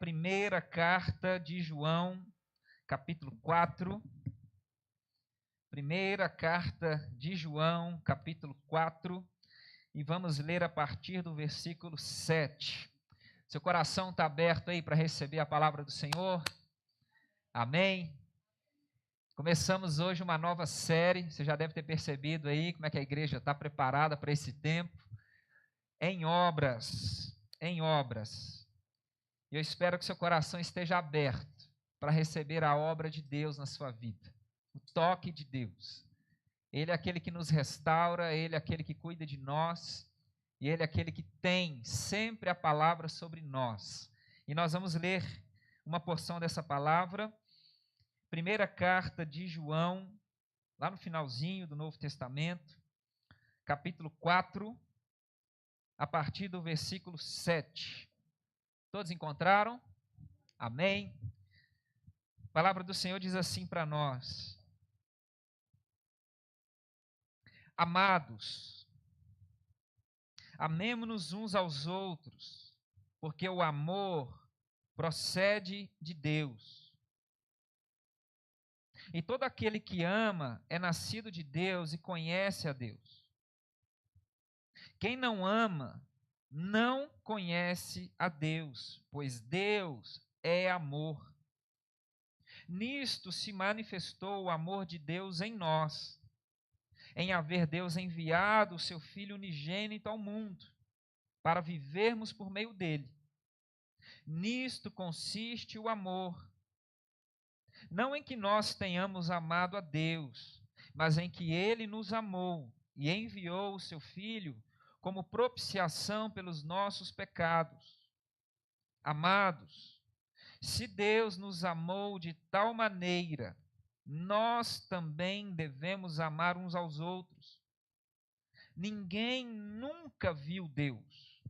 Primeira carta de João, capítulo 4. Primeira carta de João, capítulo 4. E vamos ler a partir do versículo 7. Seu coração está aberto aí para receber a palavra do Senhor? Amém? Começamos hoje uma nova série. Você já deve ter percebido aí como é que a igreja está preparada para esse tempo. Em obras. E eu espero que seu coração esteja aberto para receber a obra de Deus na sua vida, o toque de Deus. Ele é aquele que nos restaura, Ele é aquele que cuida de nós, e Ele é aquele que tem sempre a palavra sobre nós. E nós vamos ler uma porção dessa palavra, primeira carta de João, lá no finalzinho do Novo Testamento, capítulo 4, a partir do versículo 7. Todos encontraram? Amém? A palavra do Senhor diz assim para nós: Amados, amemo-nos uns aos outros, porque o amor procede de Deus. E todo aquele que ama é nascido de Deus e conhece a Deus. Quem não ama não conhece a Deus, pois Deus é amor. Nisto se manifestou o amor de Deus em nós, em haver Deus enviado o seu Filho unigênito ao mundo, para vivermos por meio dele. Nisto consiste o amor, não em que nós tenhamos amado a Deus, mas em que ele nos amou e enviou o seu Filho como propiciação pelos nossos pecados. Amados, se Deus nos amou de tal maneira, nós também devemos amar uns aos outros. Ninguém nunca viu Deus.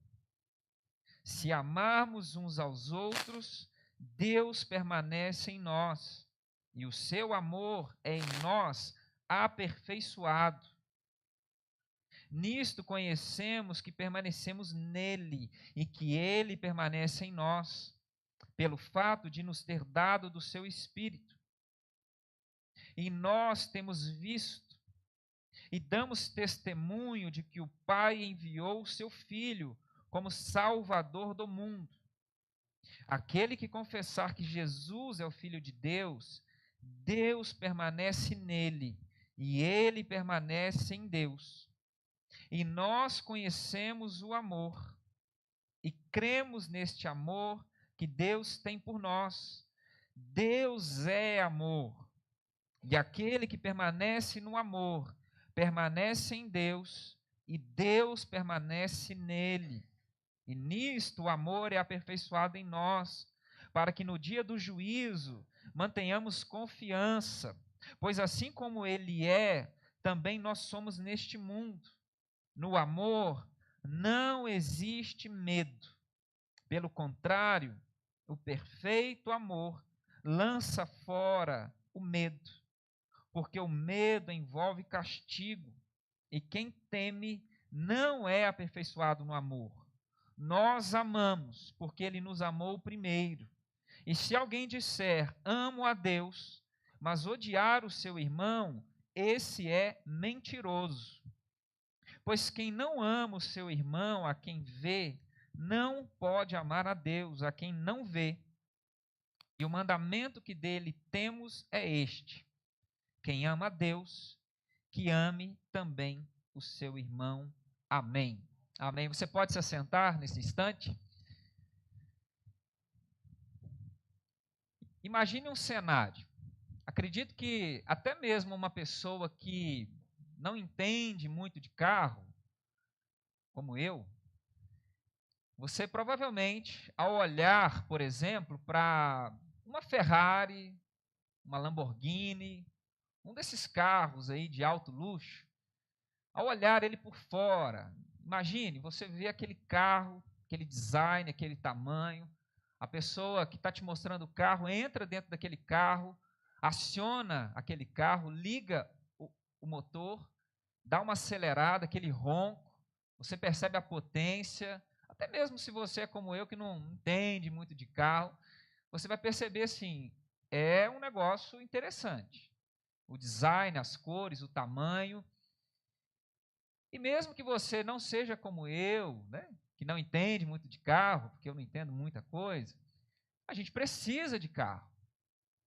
Se amarmos uns aos outros, Deus permanece em nós, e o seu amor é em nós aperfeiçoado. Nisto conhecemos que permanecemos nele e que ele permanece em nós, pelo fato de nos ter dado do seu Espírito. E nós temos visto e damos testemunho de que o Pai enviou o seu Filho como Salvador do mundo. Aquele que confessar que Jesus é o Filho de Deus, Deus permanece nele e ele permanece em Deus. E nós conhecemos o amor e cremos neste amor que Deus tem por nós. Deus é amor, e aquele que permanece no amor permanece em Deus e Deus permanece nele. E nisto o amor é aperfeiçoado em nós, para que no dia do juízo mantenhamos confiança, pois assim como ele é, também nós somos neste mundo. No amor não existe medo. Pelo contrário, o perfeito amor lança fora o medo, porque o medo envolve castigo, e quem teme não é aperfeiçoado no amor. Nós amamos, porque ele nos amou primeiro. E se alguém disser, amo a Deus, mas odiar o seu irmão, esse é mentiroso. Pois quem não ama o seu irmão, a quem vê, não pode amar a Deus, a quem não vê. E o mandamento que dele temos é este: quem ama a Deus, que ame também o seu irmão. Amém. Amém. Você pode se assentar nesse instante? Imagine um cenário. Acredito que até mesmo uma pessoa que não entende muito de carro, como eu, você provavelmente, ao olhar, por exemplo, para uma Ferrari, uma Lamborghini, um desses carros aí de alto luxo, ao olhar ele por fora, imagine, você vê aquele carro, aquele design, aquele tamanho, a pessoa que está te mostrando o carro entra dentro daquele carro, aciona aquele carro, liga o motor, dá uma acelerada, aquele ronco, você percebe a potência, até mesmo se você é como eu, que não entende muito de carro, você vai perceber assim, é um negócio interessante. O design, as cores, o tamanho. E mesmo que você não seja como eu, né, que não entende muito de carro, porque eu não entendo muita coisa, a gente precisa de carro.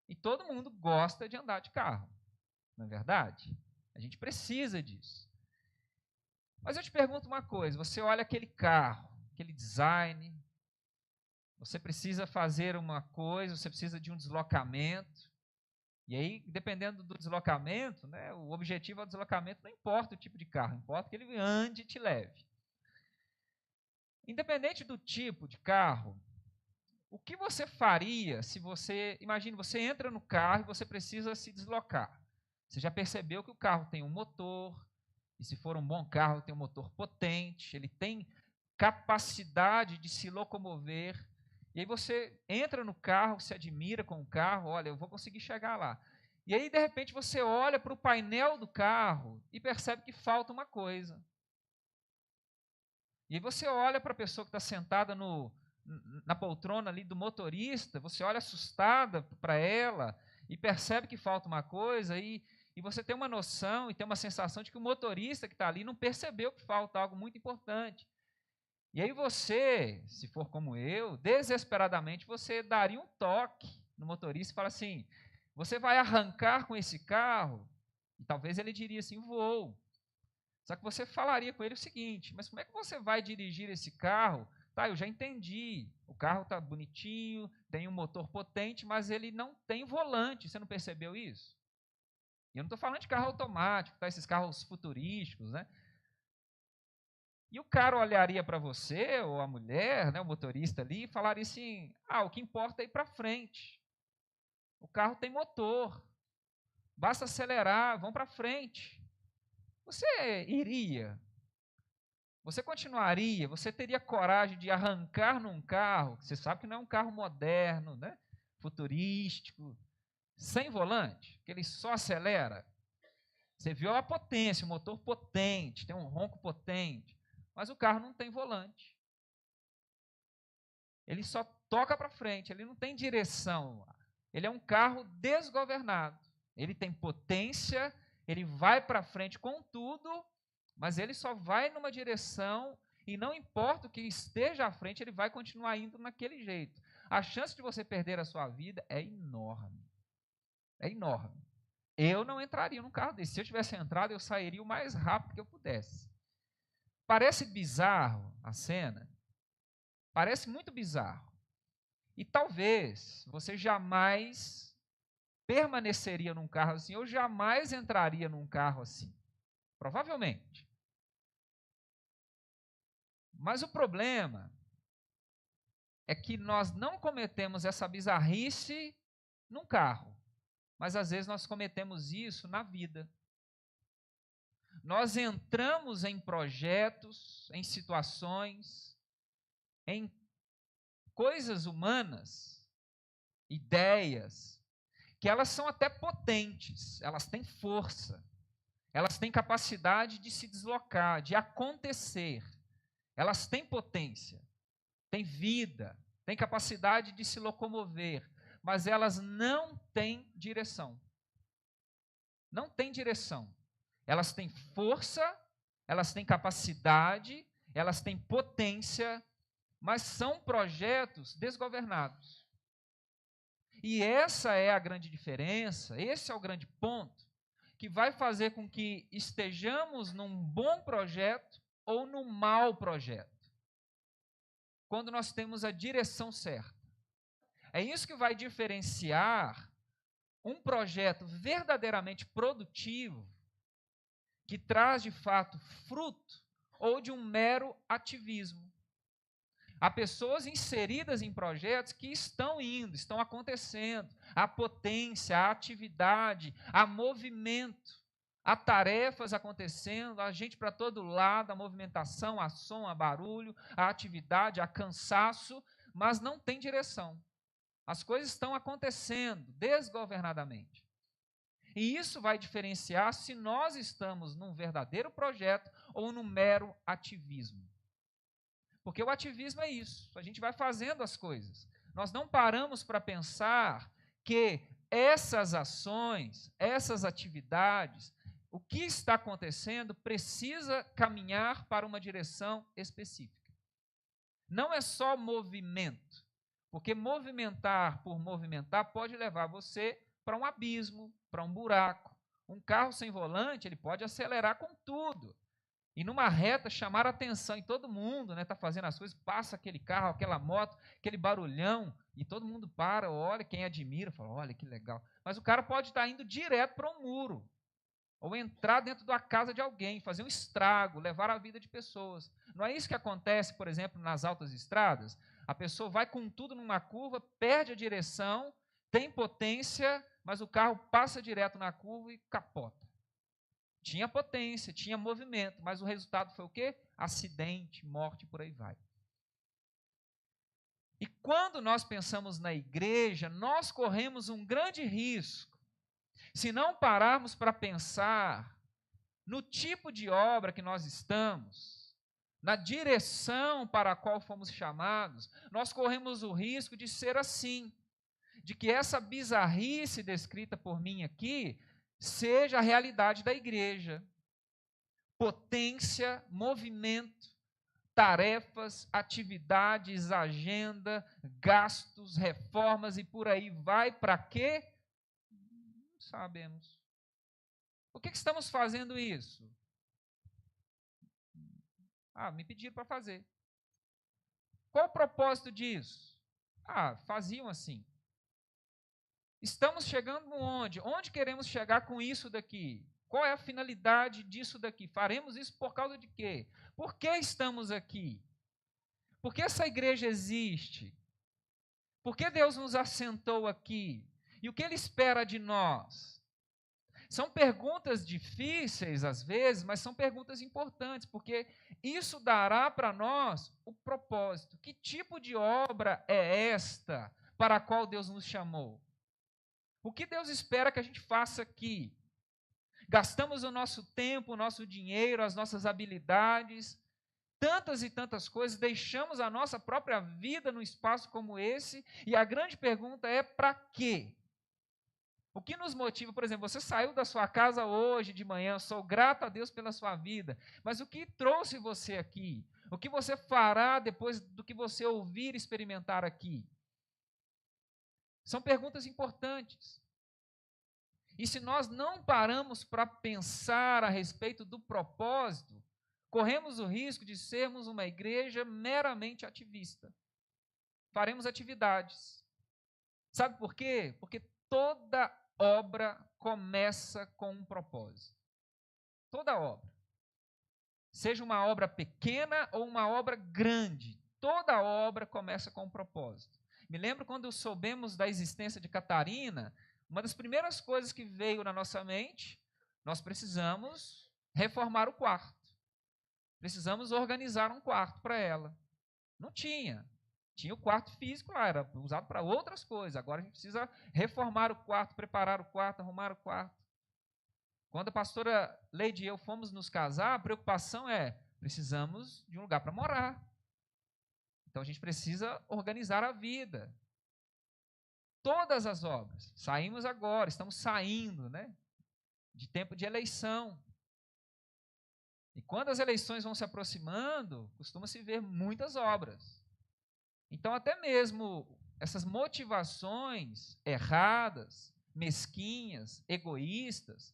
E todo mundo gosta de andar de carro, não é verdade? A gente precisa disso. Mas eu te pergunto uma coisa, você olha aquele carro, aquele design, você precisa fazer uma coisa, você precisa de um deslocamento, e aí, dependendo do deslocamento, né, o objetivo é o deslocamento, não importa o tipo de carro, importa que ele ande e te leve. Independente do tipo de carro, o que você faria se você, imagine, você entra no carro e você precisa se deslocar. Você já percebeu que o carro tem um motor, e se for um bom carro, tem um motor potente, ele tem capacidade de se locomover. E aí você entra no carro, se admira com o carro, olha, eu vou conseguir chegar lá. E aí, de repente, você olha para o painel do carro e percebe que falta uma coisa. E aí você olha para a pessoa que está sentada na poltrona ali do motorista, você olha assustada para ela e percebe que falta uma coisa e você tem uma noção e tem uma sensação de que o motorista que está ali não percebeu que falta algo muito importante. E aí você, se for como eu, desesperadamente você daria um toque no motorista e fala assim, você vai arrancar com esse carro? E talvez ele diria assim, vou. Só que você falaria com ele o seguinte, mas como é que você vai dirigir esse carro? Tá, eu já entendi, o carro está bonitinho, tem um motor potente, mas ele não tem volante, você não percebeu isso? E eu não estou falando de carro automático, tá, esses carros futurísticos, né? E o cara olharia para você, ou a mulher, né, o motorista ali, e falaria assim, o que importa é ir para frente. O carro tem motor, basta acelerar, vão para frente. Você iria? Você continuaria? Você teria coragem de arrancar num carro? Você sabe que não é um carro moderno, né? Futurístico, sem volante, que ele só acelera. Você viu a potência, o motor potente, tem um ronco potente, mas o carro não tem volante. Ele só toca para frente, ele não tem direção. Ele é um carro desgovernado. Ele tem potência, ele vai para frente com tudo, mas ele só vai numa direção e não importa o que esteja à frente, ele vai continuar indo naquele jeito. A chance de você perder a sua vida é enorme. É enorme. Eu não entraria num carro desse. Se eu tivesse entrado, eu sairia o mais rápido que eu pudesse. Parece bizarro a cena. Parece muito bizarro. E talvez você jamais permaneceria num carro assim, ou jamais entraria num carro assim. Provavelmente. Mas o problema é que nós não cometemos essa bizarrice num carro, mas às vezes nós cometemos isso na vida. Nós entramos em projetos, em situações, em coisas humanas, ideias, que elas são até potentes, elas têm força, elas têm capacidade de se deslocar, de acontecer, elas têm potência, têm vida, têm capacidade de se locomover, mas elas não têm direção. Não têm direção. Elas têm força, elas têm capacidade, elas têm potência, mas são projetos desgovernados. E essa é a grande diferença, esse é o grande ponto, que vai fazer com que estejamos num bom projeto ou num mau projeto. Quando nós temos a direção certa. É isso que vai diferenciar um projeto verdadeiramente produtivo, que traz de fato fruto, ou de um mero ativismo. Há pessoas inseridas em projetos que estão indo, estão acontecendo. Há potência, há atividade, há movimento, há tarefas acontecendo, há gente para todo lado, há movimentação, há som, há barulho, há atividade, há cansaço, mas não tem direção. As coisas estão acontecendo desgovernadamente. E isso vai diferenciar se nós estamos num verdadeiro projeto ou num mero ativismo. Porque o ativismo é isso, a gente vai fazendo as coisas. Nós não paramos para pensar que essas ações, essas atividades, o que está acontecendo precisa caminhar para uma direção específica. Não é só movimento, porque movimentar por movimentar pode levar você para um abismo, para um buraco. Um carro sem volante, ele pode acelerar com tudo. E numa reta chamar a atenção, e todo mundo está fazendo as coisas, passa aquele carro, aquela moto, aquele barulhão, e todo mundo para, olha, quem admira, fala, olha que legal. Mas o cara pode estar indo direto para um muro, ou entrar dentro da casa de alguém, fazer um estrago, levar a vida de pessoas. Não é isso que acontece, por exemplo, nas altas estradas? A pessoa vai com tudo numa curva, perde a direção, tem potência, mas o carro passa direto na curva e capota. Tinha potência, tinha movimento, mas o resultado foi o quê? Acidente, morte, por aí vai. E quando nós pensamos na igreja, nós corremos um grande risco, se não pararmos para pensar no tipo de obra que nós estamos, na direção para a qual fomos chamados, nós corremos o risco de ser assim, de que essa bizarrice descrita por mim aqui seja a realidade da igreja. Potência, movimento, tarefas, atividades, agenda, gastos, reformas e por aí vai. Para quê? Não sabemos. Por que estamos fazendo isso? Me pediram para fazer. Qual o propósito disso? Faziam assim. Estamos chegando onde? Onde queremos chegar com isso daqui? Qual é a finalidade disso daqui? Faremos isso por causa de quê? Por que estamos aqui? Por que essa igreja existe? Por que Deus nos assentou aqui? E o que Ele espera de nós? São perguntas difíceis às vezes, mas são perguntas importantes, porque isso dará para nós o propósito. Que tipo de obra é esta para a qual Deus nos chamou? O que Deus espera que a gente faça aqui? Gastamos o nosso tempo, o nosso dinheiro, as nossas habilidades, tantas e tantas coisas, deixamos a nossa própria vida num espaço como esse, e a grande pergunta é: para quê? O que nos motiva? Por exemplo, você saiu da sua casa hoje de manhã, sou grato a Deus pela sua vida, mas o que trouxe você aqui? O que você fará depois do que você ouvir e experimentar aqui? São perguntas importantes. E se nós não paramos para pensar a respeito do propósito, corremos o risco de sermos uma igreja meramente ativista. Faremos atividades. Sabe por quê? Porque toda obra começa com um propósito. Toda obra. Seja uma obra pequena ou uma obra grande, toda obra começa com um propósito. Me lembro quando soubemos da existência de Catarina, uma das primeiras coisas que veio na nossa mente, nós precisamos reformar o quarto. Precisamos organizar um quarto para ela. Não tinha. Tinha o quarto físico lá, era usado para outras coisas. Agora a gente precisa reformar o quarto, preparar o quarto, arrumar o quarto. Quando a pastora Leide e eu fomos nos casar, a preocupação é: precisamos de um lugar para morar. Então a gente precisa organizar a vida. Todas as obras. Saímos agora, estamos saindo, de tempo de eleição. E quando as eleições vão se aproximando, costuma-se ver muitas obras. Então, até mesmo essas motivações erradas, mesquinhas, egoístas,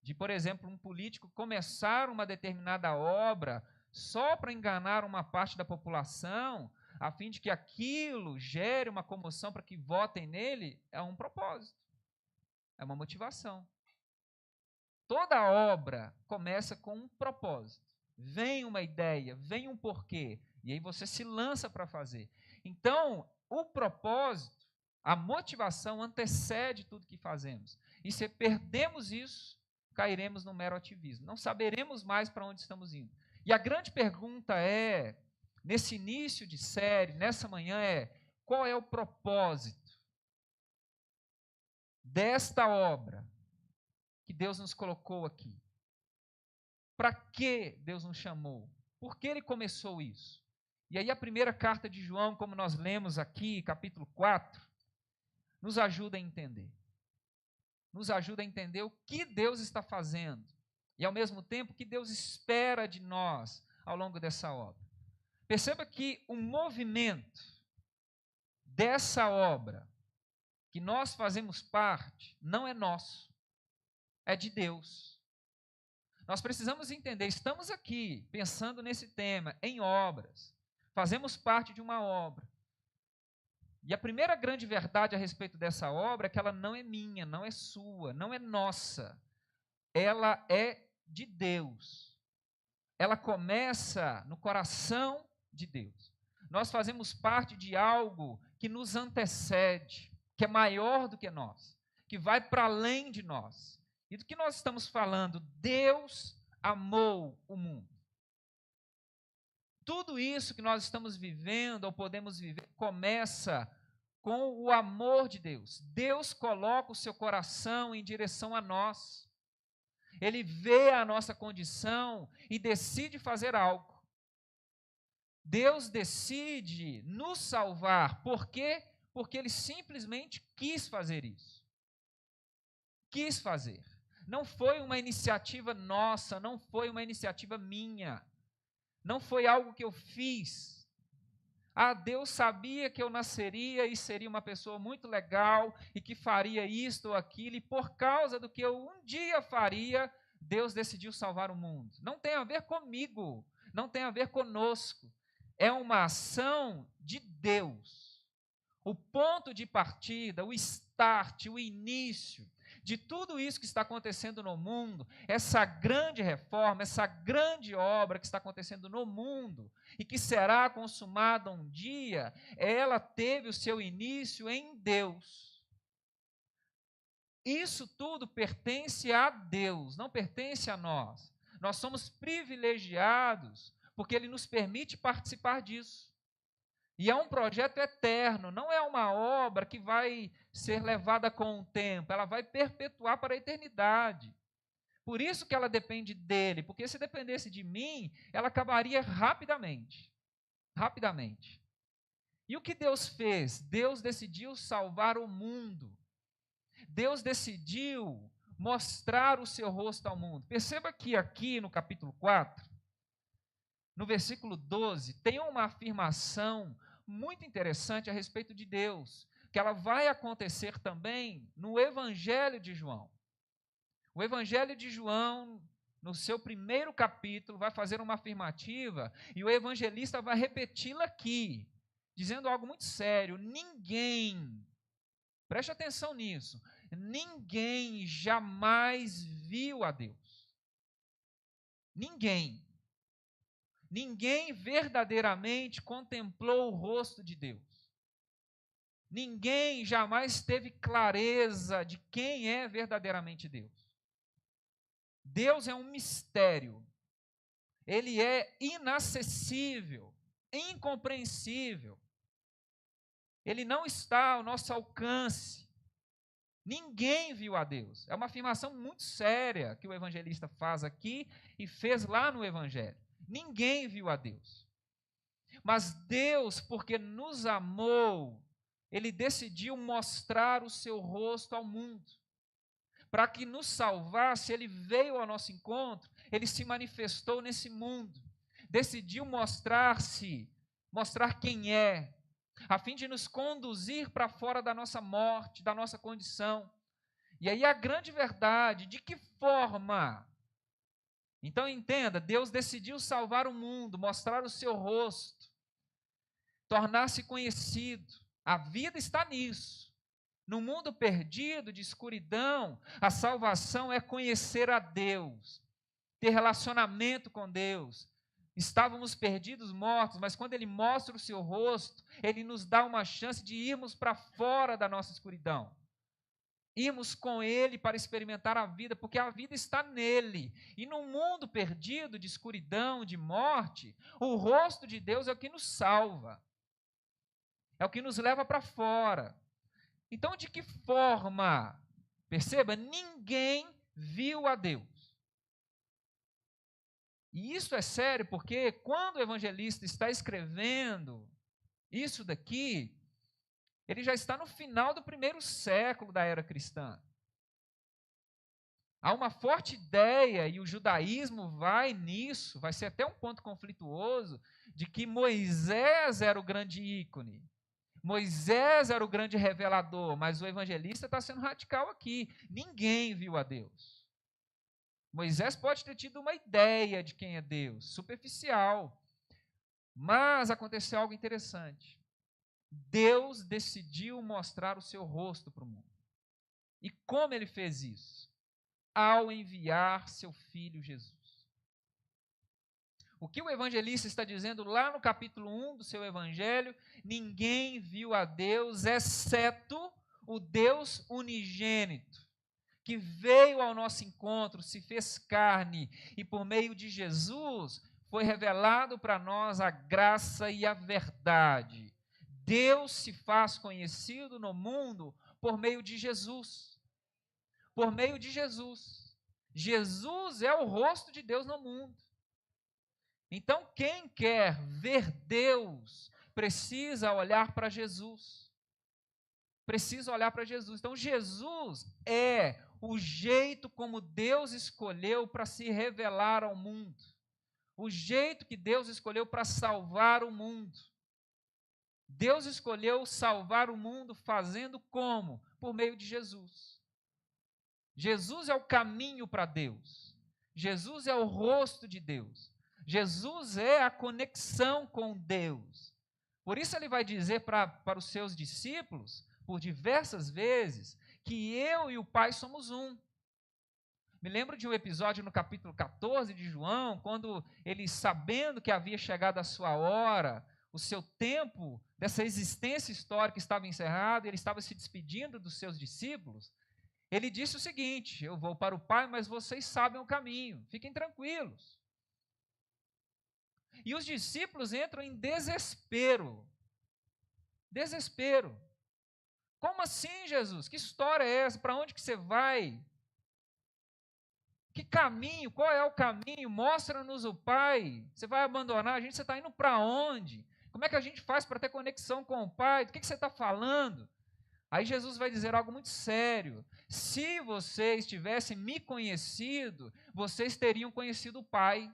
de, por exemplo, um político começar uma determinada obra só para enganar uma parte da população, a fim de que aquilo gere uma comoção para que votem nele, é um propósito, é uma motivação. Toda obra começa com um propósito. Vem uma ideia, vem um porquê, e aí você se lança para fazer. Então, o propósito, a motivação antecede tudo que fazemos. E se perdemos isso, cairemos no mero ativismo. Não saberemos mais para onde estamos indo. E a grande pergunta é, nesse início de série, nessa manhã, qual é o propósito desta obra que Deus nos colocou aqui? Para que Deus nos chamou? Por que Ele começou isso? E aí a primeira carta de João, como nós lemos aqui, capítulo 4, nos ajuda a entender. Nos ajuda a entender o que Deus está fazendo. E ao mesmo tempo, o que Deus espera de nós ao longo dessa obra. Perceba que o movimento dessa obra, que nós fazemos parte, não é nosso, é de Deus. Nós precisamos entender, estamos aqui pensando nesse tema, em obras, fazemos parte de uma obra. E a primeira grande verdade a respeito dessa obra é que ela não é minha, não é sua, não é nossa. Ela é de Deus. Ela começa no coração de Deus. Nós fazemos parte de algo que nos antecede, que é maior do que nós, que vai para além de nós. E do que nós estamos falando? Deus amou o mundo. Tudo isso que nós estamos vivendo, ou podemos viver, começa com o amor de Deus. Deus coloca o seu coração em direção a nós. Ele vê a nossa condição e decide fazer algo. Deus decide nos salvar. Por quê? Porque Ele simplesmente quis fazer isso. Quis fazer. Não foi uma iniciativa nossa, não foi uma iniciativa minha. Não foi algo que eu fiz. Deus sabia que eu nasceria e seria uma pessoa muito legal e que faria isto ou aquilo, e por causa do que eu um dia faria, Deus decidiu salvar o mundo. Não tem a ver comigo, não tem a ver conosco. É uma ação de Deus. O ponto de partida, o start, o início de tudo isso que está acontecendo no mundo, essa grande reforma, essa grande obra que está acontecendo no mundo e que será consumada um dia, ela teve o seu início em Deus. Isso tudo pertence a Deus, não pertence a nós. Nós somos privilegiados porque Ele nos permite participar disso. E é um projeto eterno, não é uma obra que vai ser levada com o tempo, ela vai perpetuar para a eternidade. Por isso que ela depende dele, porque se dependesse de mim, ela acabaria rapidamente. Rapidamente. E o que Deus fez? Deus decidiu salvar o mundo. Deus decidiu mostrar o seu rosto ao mundo. Perceba que aqui no capítulo 4, no versículo 12, tem uma afirmação muito interessante a respeito de Deus, que ela vai acontecer também no Evangelho de João. O Evangelho de João, no seu primeiro capítulo, vai fazer uma afirmativa e o evangelista vai repeti-la aqui, dizendo algo muito sério: ninguém, preste atenção nisso, ninguém jamais viu a Deus. Ninguém. Ninguém verdadeiramente contemplou o rosto de Deus. Ninguém jamais teve clareza de quem é verdadeiramente Deus. Deus é um mistério. Ele é inacessível, incompreensível. Ele não está ao nosso alcance. Ninguém viu a Deus. É uma afirmação muito séria que o evangelista faz aqui e fez lá no Evangelho. Ninguém viu a Deus. Mas Deus, porque nos amou, Ele decidiu mostrar o seu rosto ao mundo. Para que nos salvasse, Ele veio ao nosso encontro, Ele se manifestou nesse mundo. Decidiu mostrar quem é, a fim de nos conduzir para fora da nossa morte, da nossa condição. E aí a grande verdade, de que forma? Então entenda, Deus decidiu salvar o mundo, mostrar o seu rosto, tornar-se conhecido. A vida está nisso. No mundo perdido, de escuridão, a salvação é conhecer a Deus, ter relacionamento com Deus. Estávamos perdidos, mortos, mas quando Ele mostra o seu rosto, Ele nos dá uma chance de irmos para fora da nossa escuridão. Irmos com Ele para experimentar a vida, porque a vida está nele. E no mundo perdido de escuridão, de morte, o rosto de Deus é o que nos salva. É o que nos leva para fora. Então, de que forma? Perceba, ninguém viu a Deus. E isso é sério porque quando o evangelista está escrevendo isso daqui, ele já está no final do primeiro século da era cristã. Há uma forte ideia, e o judaísmo vai nisso, vai ser até um ponto conflituoso, de que Moisés era o grande ícone. Moisés era o grande revelador, mas o evangelista está sendo radical aqui. Ninguém viu a Deus. Moisés pode ter tido uma ideia de quem é Deus, superficial. Mas aconteceu algo interessante. Deus decidiu mostrar o seu rosto para o mundo. E como ele fez isso? Ao enviar seu filho Jesus. O que o evangelista está dizendo lá no capítulo 1 do seu evangelho, ninguém viu a Deus, exceto o Deus unigênito, que veio ao nosso encontro, se fez carne, e por meio de Jesus foi revelado para nós a graça e a verdade. Deus se faz conhecido no mundo por meio de Jesus. Por meio de Jesus. Jesus é o rosto de Deus no mundo. Então, quem quer ver Deus, precisa olhar para Jesus. Precisa olhar para Jesus. Então, Jesus é o jeito como Deus escolheu para se revelar ao mundo. O jeito que Deus escolheu para salvar o mundo. Deus escolheu salvar o mundo fazendo como? Por meio de Jesus. Jesus é o caminho para Deus. Jesus é o rosto de Deus. Jesus é a conexão com Deus. Por isso ele vai dizer para os seus discípulos, por diversas vezes, que eu e o Pai somos um. Me lembro de um episódio no capítulo 14 de João, quando ele, sabendo que havia chegado a sua hora, o seu tempo dessa existência histórica estava encerrado, ele estava se despedindo dos seus discípulos, ele disse o seguinte: eu vou para o Pai, mas vocês sabem o caminho, fiquem tranquilos. E os discípulos entram em desespero. Desespero. Como assim, Jesus? Que história é essa? Para onde que você vai? Que caminho? Qual é o caminho? Mostra-nos o Pai. Você vai abandonar a gente? Você está indo para onde? Como é que a gente faz para ter conexão com o Pai? Do que você está falando? Aí Jesus vai dizer algo muito sério. Se vocês tivessem me conhecido, vocês teriam conhecido o Pai.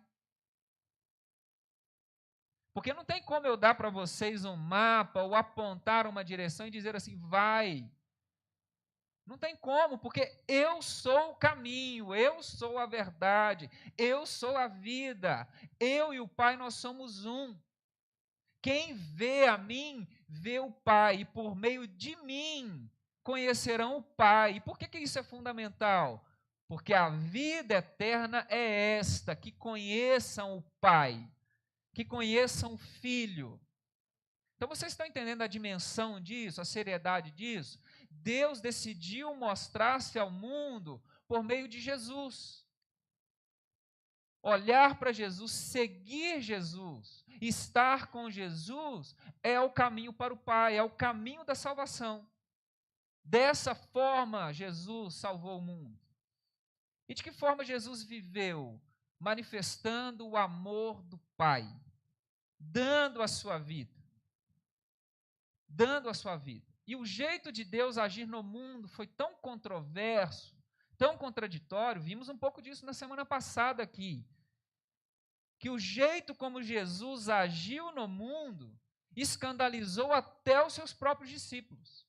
Porque não tem como eu dar para vocês um mapa ou apontar uma direção e dizer assim, vai. Não tem como, porque eu sou o caminho, eu sou a verdade, eu sou a vida. Eu e o Pai, nós somos um. Quem vê a mim, vê o Pai, e por meio de mim conhecerão o Pai. E por que isso é fundamental? Porque a vida eterna é esta, que conheçam o Pai, que conheçam o Filho. Então vocês estão entendendo a dimensão disso, a seriedade disso? Deus decidiu mostrar-se ao mundo por meio de Jesus. Olhar para Jesus, seguir Jesus, estar com Jesus é o caminho para o Pai, é o caminho da salvação. Dessa forma, Jesus salvou o mundo. E de que forma Jesus viveu? Manifestando o amor do Pai, dando a sua vida. Dando a sua vida. E o jeito de Deus agir no mundo foi tão controverso, tão contraditório, vimos um pouco disso na semana passada aqui, que o jeito como Jesus agiu no mundo escandalizou até os seus próprios discípulos.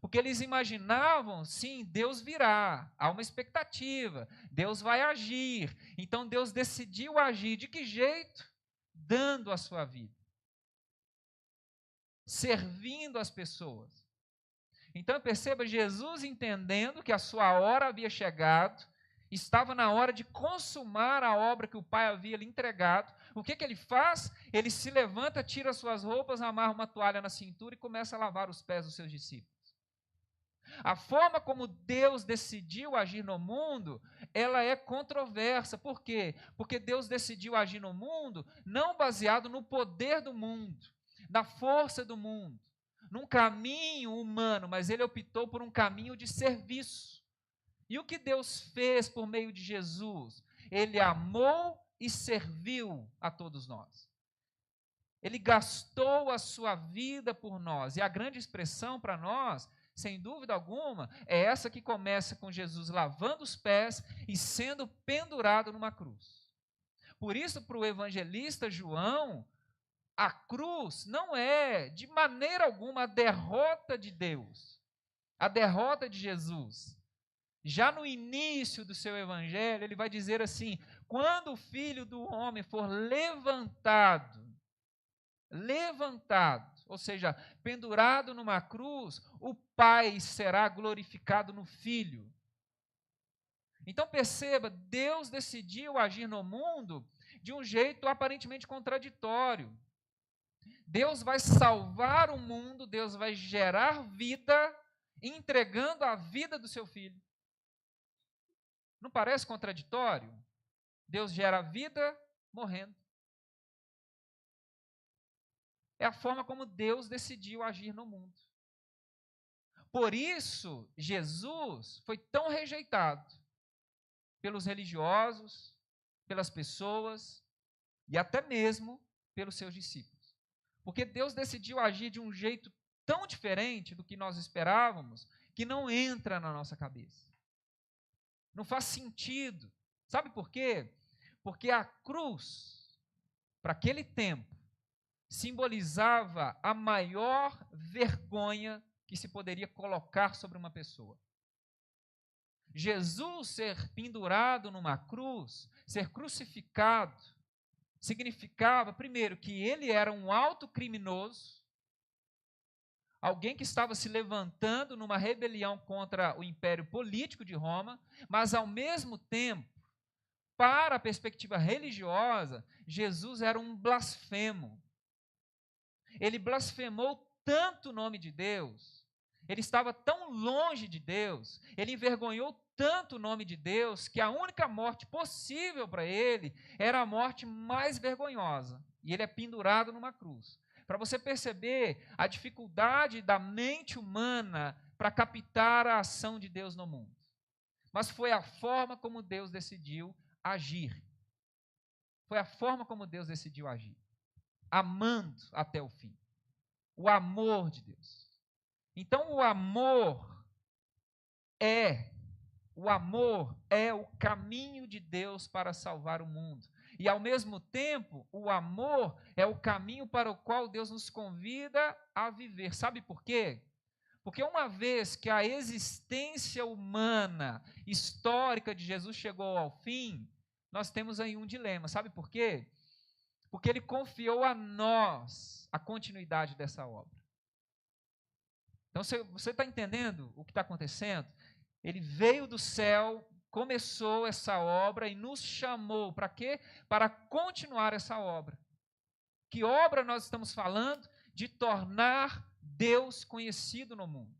Porque eles imaginavam, sim, Deus virá, há uma expectativa, Deus vai agir. Então Deus decidiu agir de que jeito? Dando a sua vida. Servindo as pessoas. Então perceba, Jesus entendendo que a sua hora havia chegado, estava na hora de consumar a obra que o Pai havia lhe entregado. O que ele faz? Ele se levanta, tira as suas roupas, amarra uma toalha na cintura e começa a lavar os pés dos seus discípulos. A forma como Deus decidiu agir no mundo, ela é controversa. Por quê? Porque Deus decidiu agir no mundo não baseado no poder do mundo, da força do mundo, num caminho humano, mas ele optou por um caminho de serviço. E o que Deus fez por meio de Jesus? Ele amou e serviu a todos nós. Ele gastou a sua vida por nós. E a grande expressão para nós, sem dúvida alguma, é essa que começa com Jesus lavando os pés e sendo pendurado numa cruz. Por isso, para o evangelista João, a cruz não é, de maneira alguma, a derrota de Deus, a derrota de Jesus. Já no início do seu evangelho, ele vai dizer assim: quando o Filho do Homem for levantado, ou seja, pendurado numa cruz, o Pai será glorificado no Filho. Então perceba, Deus decidiu agir no mundo de um jeito aparentemente contraditório. Deus vai salvar o mundo, Deus vai gerar vida, entregando a vida do seu Filho. Não parece contraditório? Deus gera vida morrendo. É a forma como Deus decidiu agir no mundo. Por isso, Jesus foi tão rejeitado pelos religiosos, pelas pessoas e até mesmo pelos seus discípulos. Porque Deus decidiu agir de um jeito tão diferente do que nós esperávamos, que não entra na nossa cabeça. Não faz sentido. Sabe por quê? Porque a cruz, para aquele tempo, simbolizava a maior vergonha que se poderia colocar sobre uma pessoa. Jesus ser pendurado numa cruz, ser crucificado, significava, primeiro, que ele era um alto criminoso, alguém que estava se levantando numa rebelião contra o império político de Roma, mas ao mesmo tempo, para a perspectiva religiosa, Jesus era um blasfemo. Ele blasfemou tanto o nome de Deus, ele estava tão longe de Deus, ele envergonhou tanto o nome de Deus, que a única morte possível para ele era a morte mais vergonhosa, e ele é pendurado numa cruz. Para você perceber a dificuldade da mente humana para captar a ação de Deus no mundo. Mas foi a forma como Deus decidiu agir. Foi a forma como Deus decidiu agir. Amando até o fim. O amor de Deus. Então o amor é o caminho de Deus para salvar o mundo. E ao mesmo tempo, o amor é o caminho para o qual Deus nos convida a viver. Sabe por quê? Porque uma vez que a existência humana, histórica de Jesus chegou ao fim, nós temos aí um dilema. Sabe por quê? Porque ele confiou a nós a continuidade dessa obra. Então, você está entendendo o que está acontecendo? Ele veio do céu, começou essa obra e nos chamou para quê? Para continuar essa obra. Que obra nós estamos falando? De tornar Deus conhecido no mundo.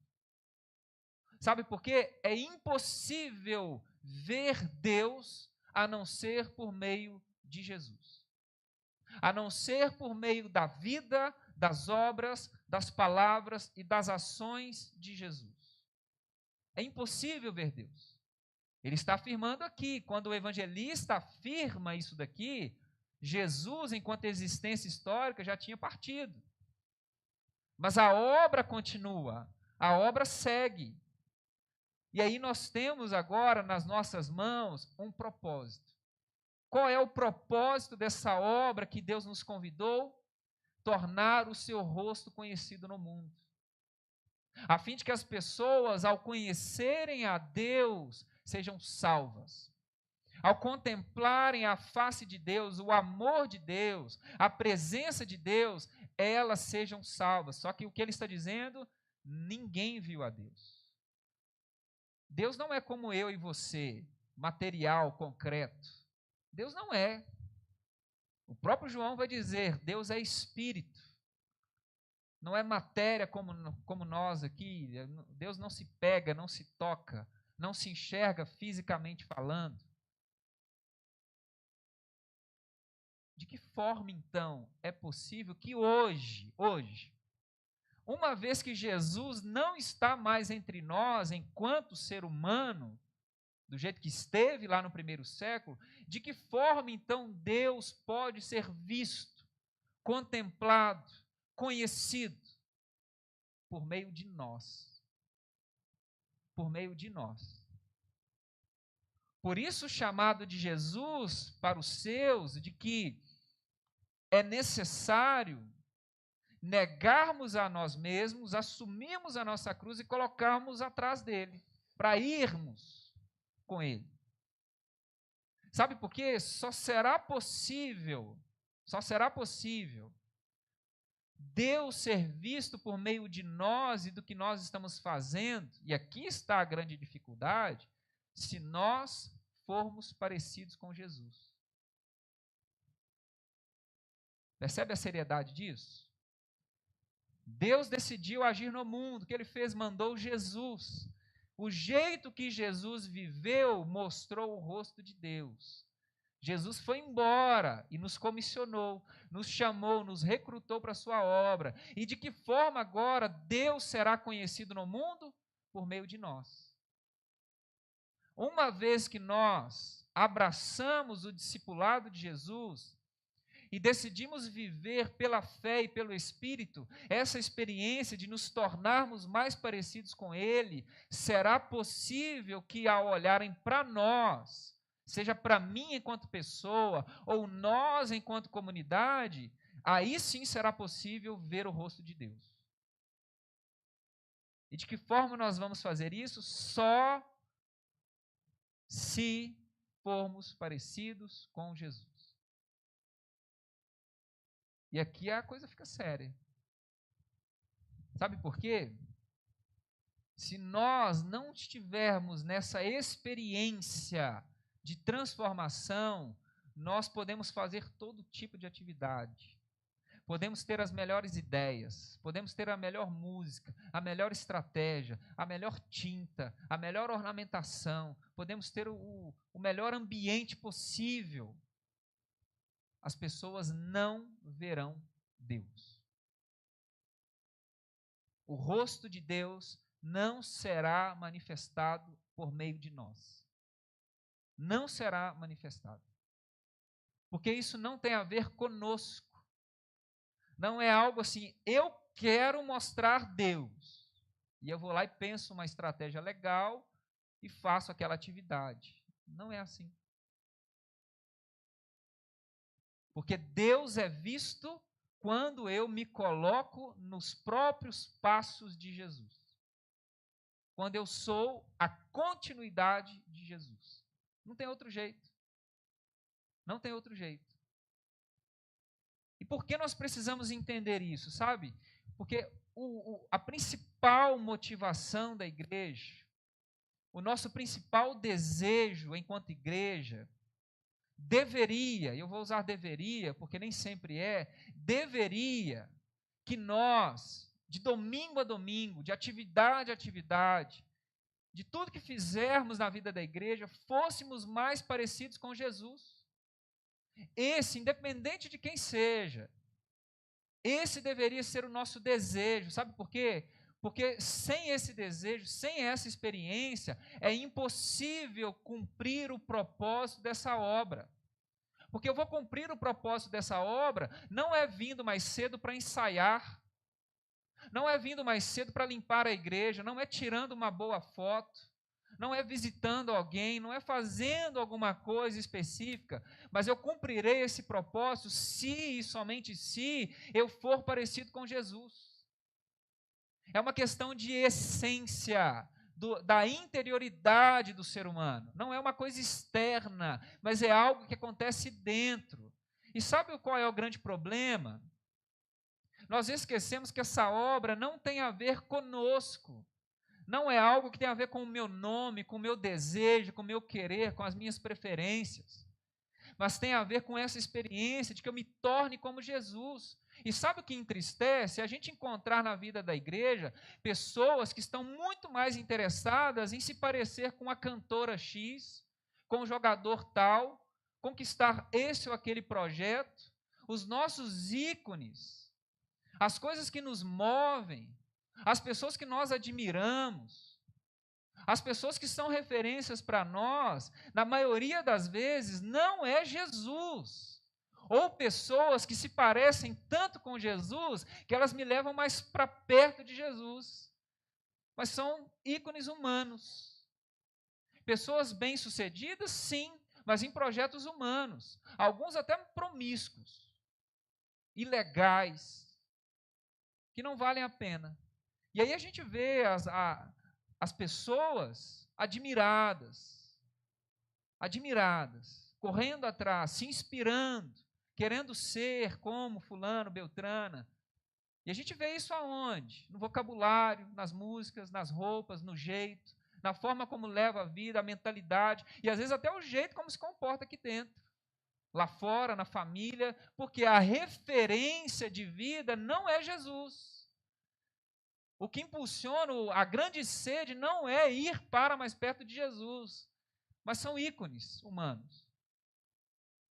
Sabe por quê? É impossível ver Deus a não ser por meio de Jesus. A não ser por meio da vida, das obras, das palavras e das ações de Jesus. É impossível ver Deus. Ele está afirmando aqui, quando o evangelista afirma isso daqui, Jesus, enquanto existência histórica, já tinha partido. Mas a obra continua, a obra segue. E aí nós temos agora nas nossas mãos um propósito. Qual é o propósito dessa obra que Deus nos convidou? Tornar o seu rosto conhecido no mundo. A fim de que as pessoas, ao conhecerem a Deus, sejam salvas. Ao contemplarem a face de Deus, o amor de Deus, a presença de Deus, elas sejam salvas. Só que o que ele está dizendo? Ninguém viu a Deus. Deus não é como eu e você, material, concreto. Deus não é. O próprio João vai dizer, Deus é espírito. Não é matéria como nós aqui. Deus não se pega, não se toca, não se enxerga fisicamente falando. De que forma, então, é possível que hoje, uma vez que Jesus não está mais entre nós enquanto ser humano, do jeito que esteve lá no primeiro século, de que forma então Deus pode ser visto, contemplado, conhecido? Por meio de nós. Por meio de nós. Por isso o chamado de Jesus para os seus, de que é necessário negarmos a nós mesmos, assumirmos a nossa cruz e colocarmos atrás dele, para irmos com ele. Sabe por quê? Só será possível Deus ser visto por meio de nós e do que nós estamos fazendo, e aqui está a grande dificuldade, se nós formos parecidos com Jesus. Percebe a seriedade disso? Deus decidiu agir no mundo, o que ele fez? Mandou Jesus. O jeito que Jesus viveu mostrou o rosto de Deus. Jesus foi embora e nos comissionou, nos chamou, nos recrutou para a sua obra. E de que forma agora Deus será conhecido no mundo? Por meio de nós. Uma vez que nós abraçamos o discipulado de Jesus e decidimos viver pela fé e pelo Espírito, essa experiência de nos tornarmos mais parecidos com Ele, será possível que ao olharem para nós, seja para mim enquanto pessoa, ou nós enquanto comunidade, aí sim será possível ver o rosto de Deus. E de que forma nós vamos fazer isso? Só se formos parecidos com Jesus. E aqui a coisa fica séria. Sabe por quê? Se nós não estivermos nessa experiência de transformação, nós podemos fazer todo tipo de atividade. Podemos ter as melhores ideias, podemos ter a melhor música, a melhor estratégia, a melhor tinta, a melhor ornamentação, podemos ter o melhor ambiente possível. As pessoas não verão Deus. O rosto de Deus não será manifestado por meio de nós. Não será manifestado. Porque isso não tem a ver conosco. Não é algo assim, eu quero mostrar Deus. E eu vou lá e penso uma estratégia legal e faço aquela atividade. Não é assim. Porque Deus é visto quando eu me coloco nos próprios passos de Jesus. Quando eu sou a continuidade de Jesus. Não tem outro jeito. Não tem outro jeito. E por que nós precisamos entender isso, sabe? Porque a principal motivação da igreja, o nosso principal desejo enquanto igreja, deveria, eu vou usar deveria, porque nem sempre deveria que nós, de domingo a domingo, de atividade a atividade, de tudo que fizermos na vida da igreja, fôssemos mais parecidos com Jesus. Esse, independente de quem seja, esse deveria ser o nosso desejo. Sabe por quê? Porque sem esse desejo, sem essa experiência, é impossível cumprir o propósito dessa obra. Porque eu vou cumprir o propósito dessa obra, não é vindo mais cedo para ensaiar, não é vindo mais cedo para limpar a igreja, não é tirando uma boa foto, não é visitando alguém, não é fazendo alguma coisa específica, mas eu cumprirei esse propósito se e somente se eu for parecido com Jesus. É uma questão de essência, da interioridade do ser humano. Não é uma coisa externa, mas é algo que acontece dentro. E sabe qual é o grande problema? Nós esquecemos que essa obra não tem a ver conosco. Não é algo que tem a ver com o meu nome, com o meu desejo, com o meu querer, com as minhas preferências. Mas tem a ver com essa experiência de que eu me torne como Jesus. E sabe o que entristece? A gente encontrar na vida da igreja pessoas que estão muito mais interessadas em se parecer com a cantora X, com o jogador tal, conquistar esse ou aquele projeto, os nossos ícones, as coisas que nos movem, as pessoas que nós admiramos, As pessoas que são referências para nós, na maioria das vezes, não é Jesus. Ou pessoas que se parecem tanto com Jesus, que elas me levam mais para perto de Jesus. Mas são ícones humanos. Pessoas bem-sucedidas, sim, mas em projetos humanos. Alguns até promíscuos, ilegais, que não valem a pena. E aí a gente vê as pessoas admiradas, correndo atrás, se inspirando, querendo ser como fulano, beltrana. E a gente vê isso aonde? No vocabulário, nas músicas, nas roupas, no jeito, na forma como leva a vida, a mentalidade, e às vezes até o jeito como se comporta aqui dentro. Lá fora, na família, porque a referência de vida não é Jesus. O que impulsiona a grande sede não é ir para mais perto de Jesus, mas são ícones humanos.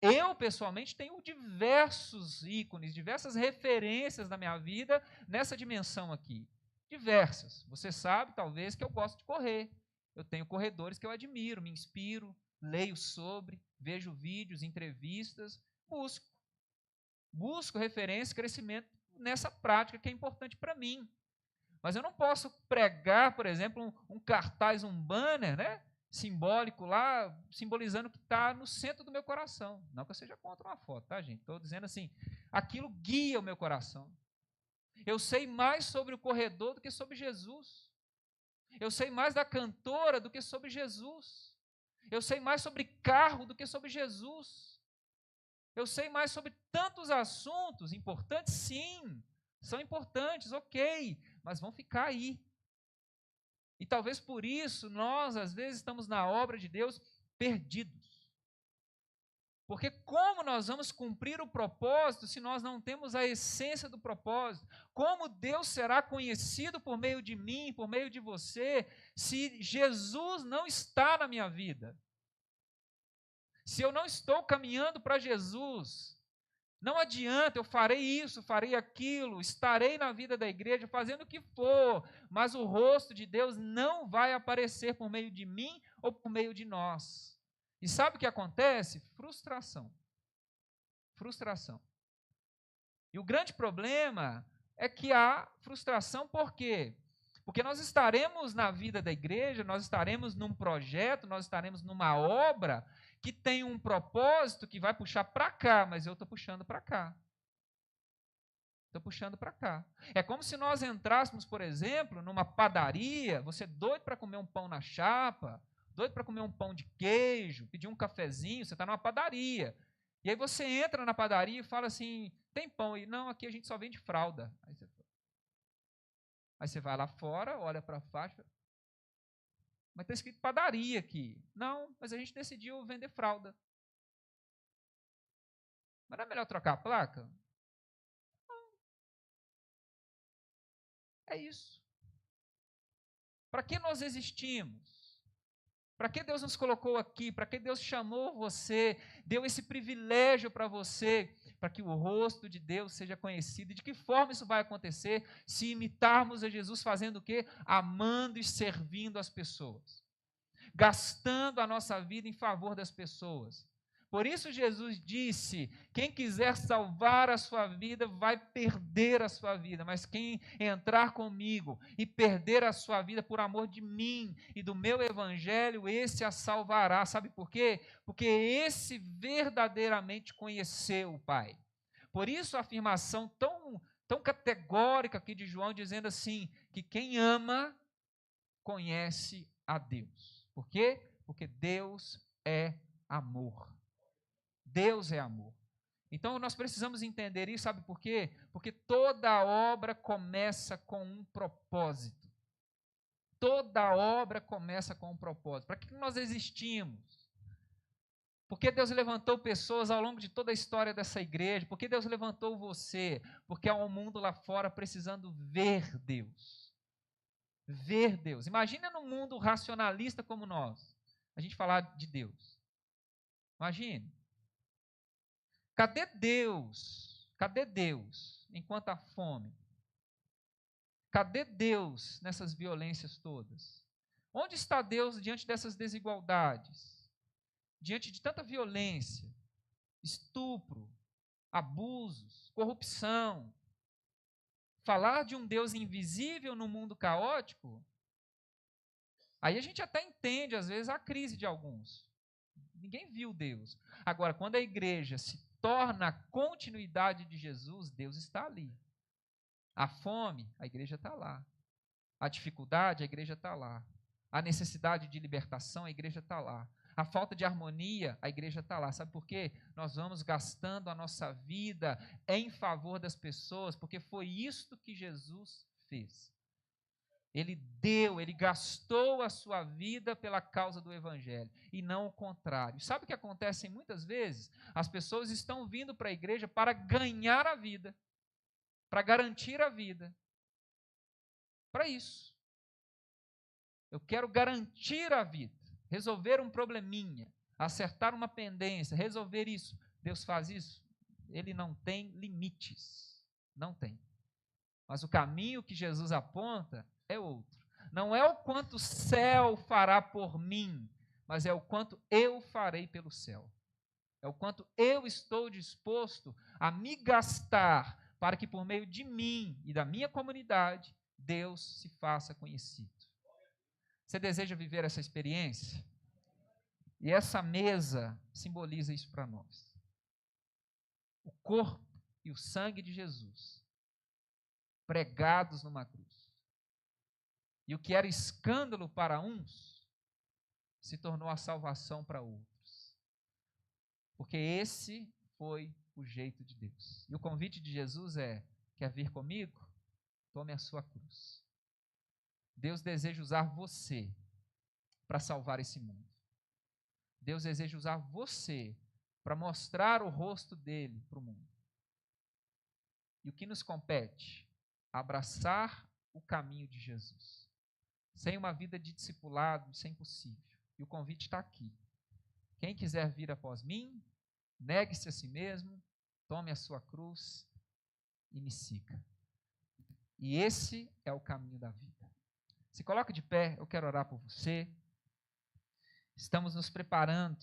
Eu, pessoalmente, tenho diversos ícones, diversas referências na minha vida nessa dimensão aqui. Diversas. Você sabe, talvez, que eu gosto de correr. Eu tenho corredores que eu admiro, me inspiro, leio sobre, vejo vídeos, entrevistas, busco referência, crescimento nessa prática que é importante para mim. Mas eu não posso pregar, por exemplo, um cartaz, um banner, né, simbólico lá, simbolizando o que está no centro do meu coração. Não que eu seja contra uma foto, tá, gente? Estou dizendo assim, aquilo guia o meu coração. Eu sei mais sobre o corredor do que sobre Jesus. Eu sei mais da cantora do que sobre Jesus. Eu sei mais sobre carro do que sobre Jesus. Eu sei mais sobre tantos assuntos importantes, sim, são importantes, ok, mas vão ficar aí. E talvez por isso nós, às vezes, estamos na obra de Deus perdidos. Porque como nós vamos cumprir o propósito se nós não temos a essência do propósito? Como Deus será conhecido por meio de mim, por meio de você, se Jesus não está na minha vida? Se eu não estou caminhando para Jesus, não adianta, eu farei isso, farei aquilo, estarei na vida da igreja fazendo o que for, mas o rosto de Deus não vai aparecer por meio de mim ou por meio de nós. E sabe o que acontece? Frustração. Frustração. E o grande problema é que há frustração, por quê? Porque nós estaremos na vida da igreja, nós estaremos num projeto, nós estaremos numa obra que tem um propósito que vai puxar para cá, mas eu estou puxando para cá. Estou puxando para cá. É como se nós entrássemos, por exemplo, numa padaria, você é doido para comer um pão na chapa, doido para comer um pão de queijo, pedir um cafezinho, você está numa padaria. E aí você entra na padaria e fala assim, tem pão? E não, aqui a gente só vende fralda. Aí você vai lá fora, olha para a faixa, mas está escrito padaria aqui. Não, mas a gente decidiu vender fralda. Mas não é melhor trocar a placa? É isso. Para que nós existimos? Para que Deus nos colocou aqui? Para que Deus chamou você? Deu esse privilégio para você, para que o rosto de Deus seja conhecido. E de que forma isso vai acontecer? Se imitarmos a Jesus fazendo o quê? Amando e servindo as pessoas. Gastando a nossa vida em favor das pessoas. Por isso Jesus disse, quem quiser salvar a sua vida, vai perder a sua vida, mas quem entrar comigo e perder a sua vida por amor de mim e do meu evangelho, esse a salvará. Sabe por quê? Porque esse verdadeiramente conheceu o Pai. Por isso a afirmação tão categórica aqui de João, dizendo assim, que quem ama, conhece a Deus. Por quê? Porque Deus é amor. Deus é amor. Então nós precisamos entender isso, sabe por quê? Porque toda obra começa com um propósito. Toda obra começa com um propósito. Para que nós existimos? Porque Deus levantou pessoas ao longo de toda a história dessa igreja? Porque Deus levantou você? Porque há um mundo lá fora precisando ver Deus. Ver Deus. Imagina num mundo racionalista como nós, a gente falar de Deus. Imagine. Cadê Deus? Cadê Deus enquanto há fome? Cadê Deus nessas violências todas? Onde está Deus diante dessas desigualdades? Diante de tanta violência, estupro, abusos, corrupção? Falar de um Deus invisível no mundo caótico, aí a gente até entende, às vezes, a crise de alguns. Ninguém viu Deus. Agora, quando a igreja se torna a continuidade de Jesus, Deus está ali. A fome, a igreja está lá. A dificuldade, a igreja está lá. A necessidade de libertação, a igreja está lá. A falta de harmonia, a igreja está lá. Sabe por quê? Nós vamos gastando a nossa vida em favor das pessoas, porque foi isto que Jesus fez. Ele deu, ele gastou a sua vida pela causa do evangelho, e não o contrário. Sabe o que acontece muitas vezes? As pessoas estão vindo para a igreja para ganhar a vida, para garantir a vida. Para isso. Eu quero garantir a vida, resolver um probleminha, acertar uma pendência, resolver isso. Deus faz isso? Ele não tem limites. Não tem. Mas o caminho que Jesus aponta é outro. Não é o quanto o céu fará por mim, mas é o quanto eu farei pelo céu. É o quanto eu estou disposto a me gastar para que por meio de mim e da minha comunidade, Deus se faça conhecido. Você deseja viver essa experiência? E essa mesa simboliza isso para nós. O corpo e o sangue de Jesus, pregados numa cruz. E o que era escândalo para uns, se tornou a salvação para outros. Porque esse foi o jeito de Deus. E o convite de Jesus é: quer vir comigo? Tome a sua cruz. Deus deseja usar você para salvar esse mundo. Deus deseja usar você para mostrar o rosto dele para o mundo. E o que nos compete? Abraçar o caminho de Jesus. Sem uma vida de discipulado, isso é impossível. E o convite está aqui. Quem quiser vir após mim, negue-se a si mesmo, tome a sua cruz e me siga. E esse é o caminho da vida. Se coloque de pé, eu quero orar por você. Estamos nos preparando